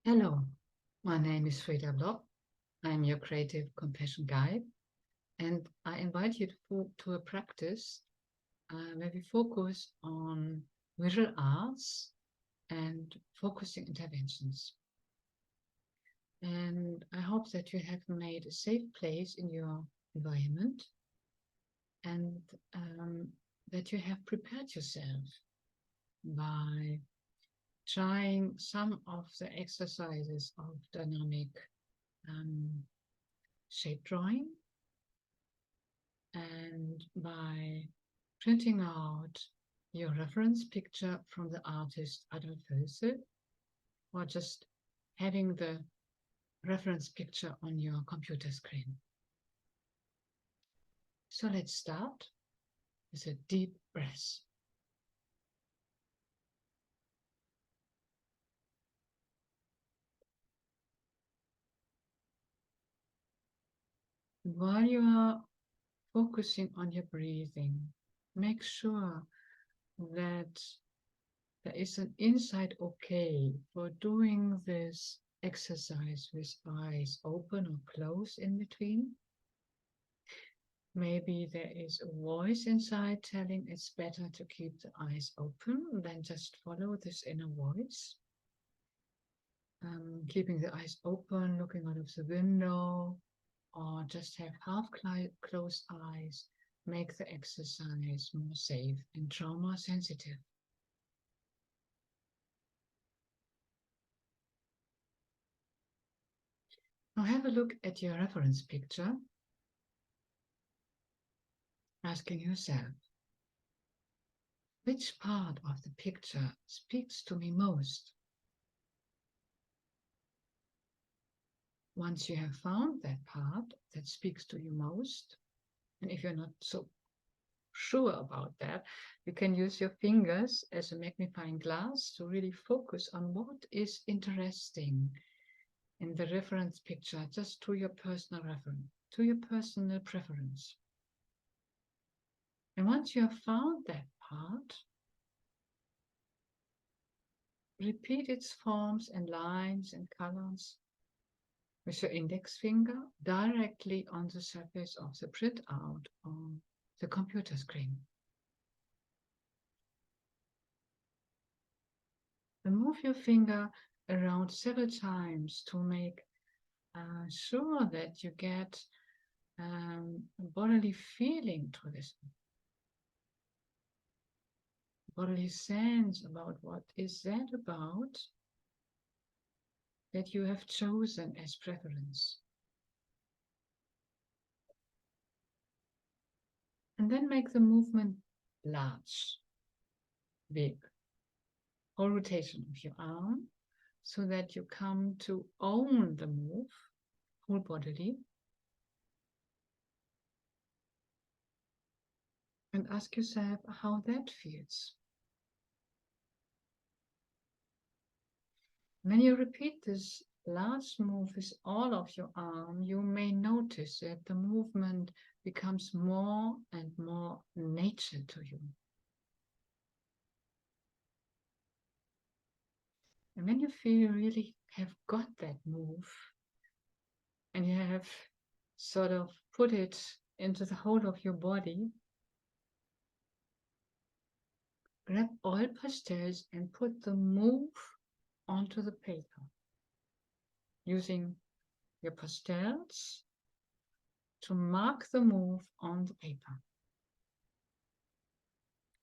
Hello, my name is Freda Blob. I'm your creative compassion guide, and I invite you to a practice where we focus on visual arts and focusing interventions. And I hope that you have made a safe place in your environment and that you have prepared yourself by trying some of the exercises of dynamic shape drawing, and by printing out your reference picture from the artist Adolf Hölzel, or just having the reference picture on your computer screen. So let's start with a deep breath. While you are focusing on your breathing, make sure that there is an inside okay for doing this exercise with eyes open or closed in between. Maybe there is a voice inside telling it's better to keep the eyes open than just follow this inner voice. Keeping the eyes open, looking out of the window, or just have half closed eyes, make the exercise more safe and trauma sensitive. Now have a look at your reference picture, asking yourself, which part of the picture speaks to me most? Once you have found that part that speaks to you most, and if you're not so sure about that, you can use your fingers as a magnifying glass to really focus on what is interesting in the reference picture, just to your personal reference, to your personal preference. And once you have found that part, repeat its forms and lines and colors with your index finger directly on the surface of the printout on the computer screen. And move your finger around several times to make sure that you get a bodily feeling to this, bodily sense about what is that about that you have chosen as preference. And then make the movement large, big, whole rotation of your arm, so that you come to own the move whole bodily. And ask yourself how that feels. When you repeat this large move with all of your arm, you may notice that the movement becomes more and more nature to you. And when you feel you really have got that move, and you have sort of put it into the whole of your body, grab oil pastels and put the move onto the paper, using your pastels to mark the move on the paper.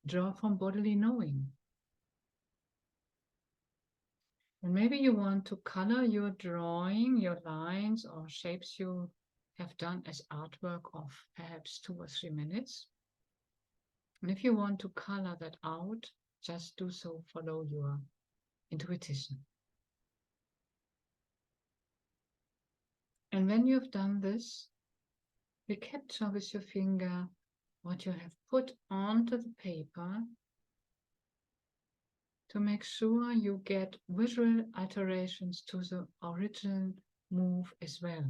Draw from bodily knowing. And maybe you want to color your drawing, your lines or shapes you have done as artwork of perhaps 2 or 3 minutes. And if you want to color that out, just do so, follow your intuition. And when you've done this, recapture with your finger what you have put onto the paper to make sure you get visual alterations to the original move as well,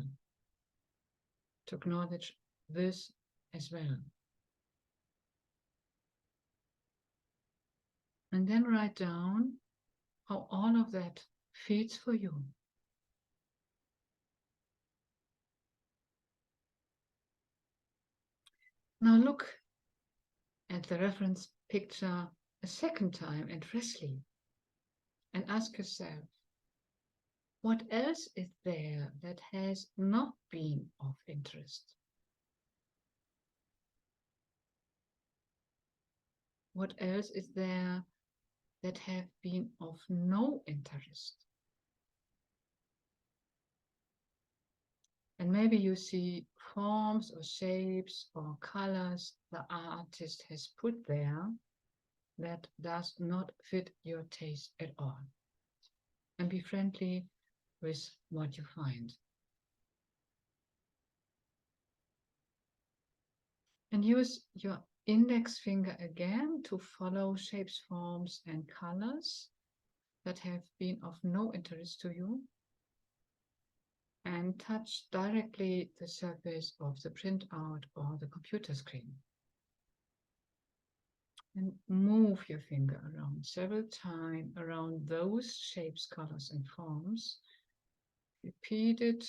to acknowledge this as well. And then write down how all of that feels for you. Now look at the reference picture a second time and freshly and ask yourself, what else is there that has not been of interest? What else is there that have been of no interest? And maybe you see forms or shapes or colors the artist has put there that does not fit your taste at all. And be friendly with what you find. And use your index finger again to follow shapes, forms, and colors that have been of no interest to you. And touch directly the surface of the printout or the computer screen. And move your finger around several times around those shapes, colors, and forms. Repeat it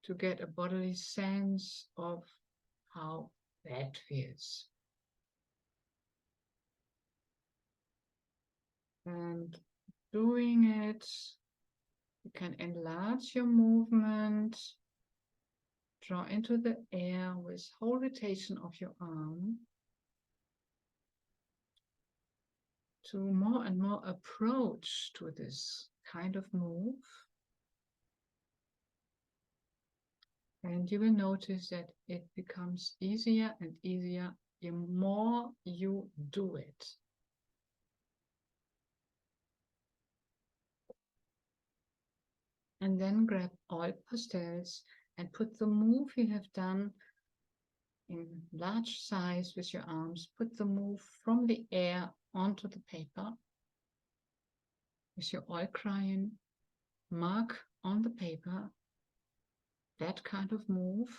to get a bodily sense of how that feels. And doing it, you can enlarge your movement, draw into the air with whole rotation of your arm to more and more approach to this kind of move. And you will notice that it becomes easier and easier the more you do it. And then grab all pastels and put the move you have done in large size with your arms. Put the move from the air onto the paper with your oil crayon. Mark on the paper that kind of move.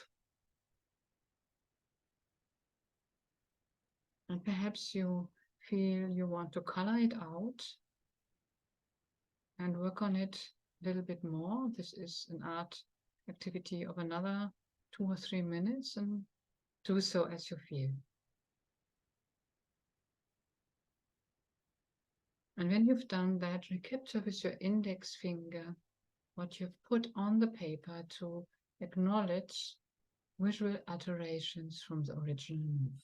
And perhaps you feel you want to color it out and work on it a little bit more. This is an art activity of another 2 or 3 minutes, and do so as you feel. And when you've done that, recapture with your index finger what you've put on the paper to acknowledge visual alterations from the original move.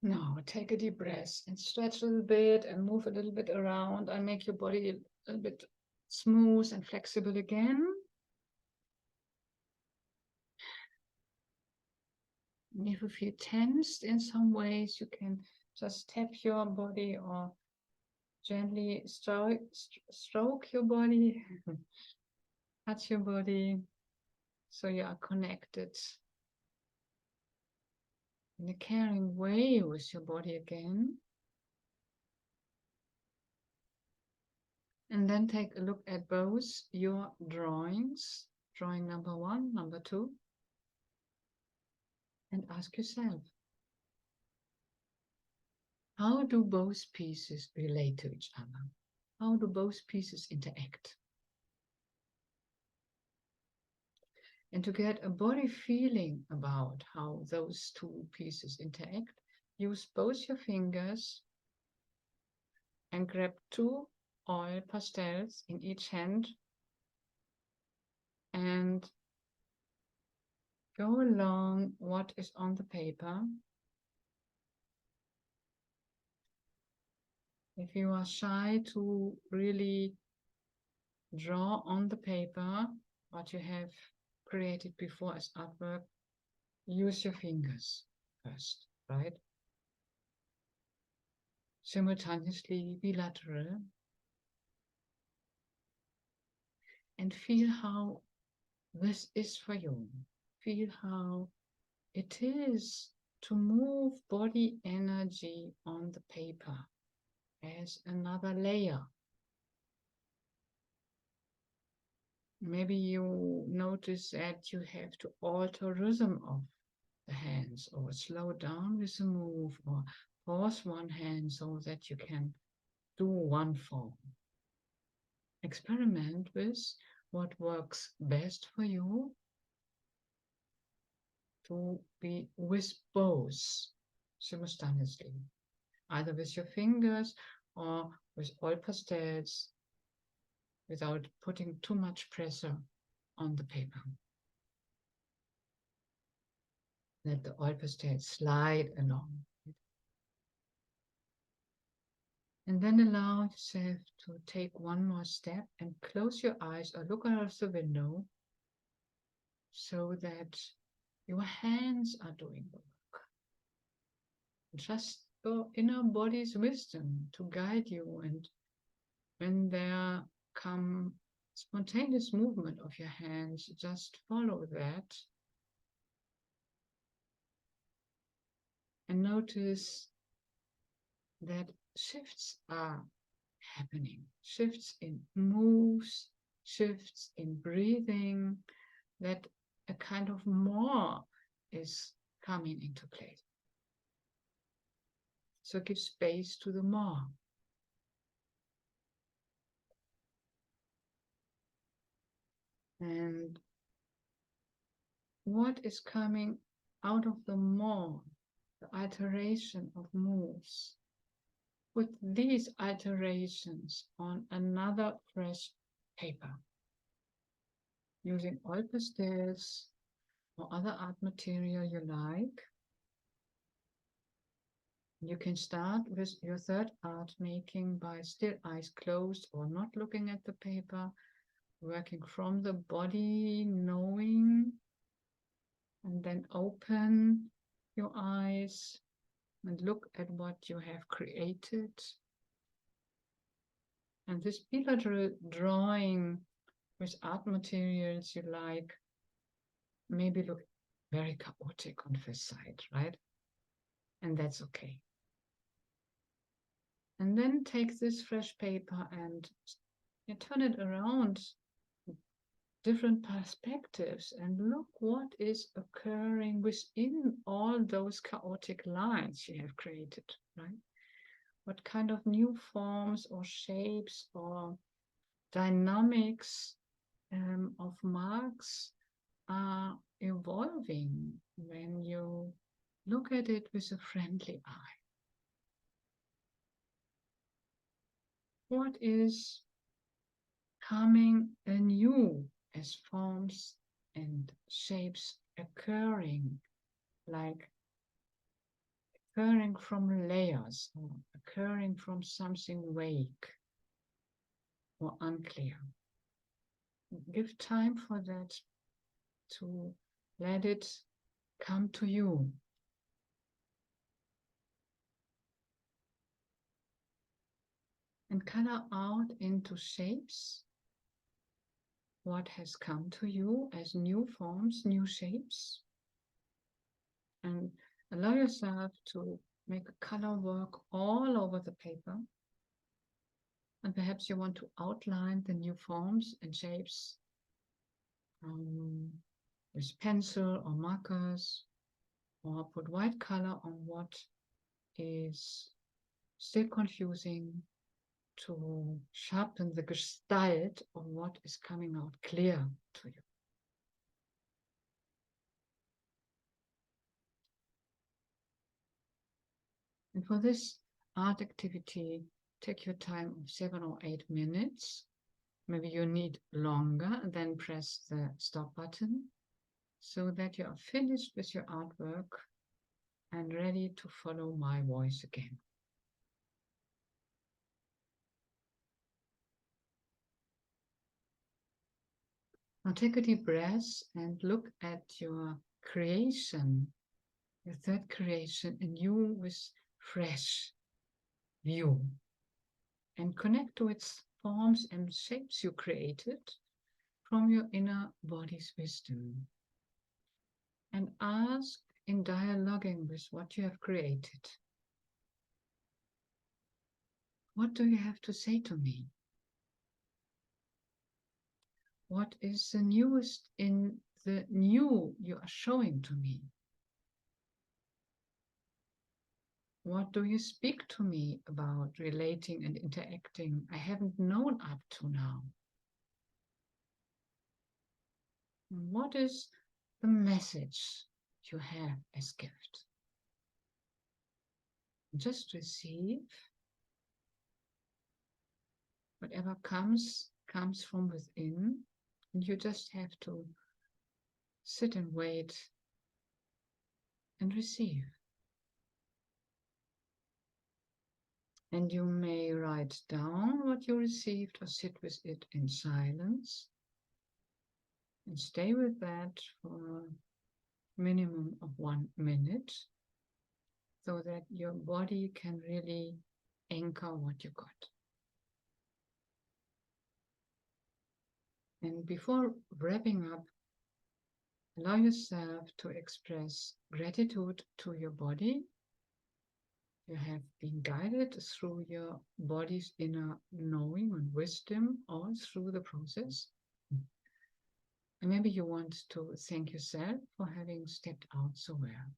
Now take a deep breath and stretch a little bit and move a little bit around and make your body a little bit smooth and flexible again. And if you feel tensed in some ways, you can just tap your body or gently stroke your body, touch your body, so you are connected in a caring way with your body again. And then take a look at both your drawings, drawing number 1, number 2, and ask yourself, how do both pieces relate to each other? How do both pieces interact? And to get a body feeling about how those two pieces interact, use both your fingers and grab 2 oil pastels in each hand and go along what is on the paper. If you are shy to really draw on the paper what you have created before as artwork, use your fingers first, right? Simultaneously, bilateral. And feel how this is for you. Feel how it is to move body energy on the paper as another layer. Maybe you notice that you have to alter rhythm of the hands, or slow down with the move, or pause one hand so that you can do one form. experiment with what works best for you to be with both simultaneously, either with your fingers or with oil pastels, without putting too much pressure on the paper. Let the oil pastels slide along. And then allow yourself to take one more step and close your eyes or look out of the window so that your hands are doing the work. Just your inner body's wisdom to guide you, and when there come spontaneous movement of your hands, just follow that and notice that shifts are happening, shifts in moves, shifts in breathing, that a kind of more is coming into place. So give space to the more. And what is coming out of the more, the iteration of moves? Put these iterations on another fresh paper, using oil pastels or other art material you like. You can start with your third art making by still eyes closed or not looking at the paper, working from the body, knowing, and then open your eyes and look at what you have created. And this bilateral drawing with art materials you like maybe look very chaotic on first sight, right? And that's okay. And then take this fresh paper and you turn it around, different perspectives, and look what is occurring within all those chaotic lines you have created, right? What kind of new forms or shapes or dynamics of marks are evolving when you look at it with a friendly eye. What is coming anew as forms and shapes occurring, like occurring from layers or occurring from something vague or unclear? Give time for that, to let it come to you. And color out into shapes what has come to you as new forms, new shapes. And allow yourself to make a color work all over the paper. And perhaps you want to outline the new forms and shapes with pencil or markers, or put white color on what is still confusing, to sharpen the gestalt of what is coming out clear to you. And for this art activity, take your time of 7 or 8 minutes. Maybe you need longer, then press the stop button so that you are finished with your artwork and ready to follow my voice again. Now take a deep breath and look at your creation, your third creation, anew with fresh view, and connect to its forms and shapes you created from your inner body's wisdom. And ask, in dialoguing with what you have created, what do you have to say to me? What is the newest in the new you are showing to me? What do you speak to me about relating and interacting I haven't known up to now? What is the message you have as gift? Just receive. Whatever comes from within, and you just have to sit and wait and receive. And you may write down what you received or sit with it in silence and stay with that for a minimum of 1 minute so that your body can really anchor what you got. And before wrapping up, allow yourself to express gratitude to your body. You have been guided through your body's inner knowing and wisdom all through the process. And maybe you want to thank yourself for having stepped out so well.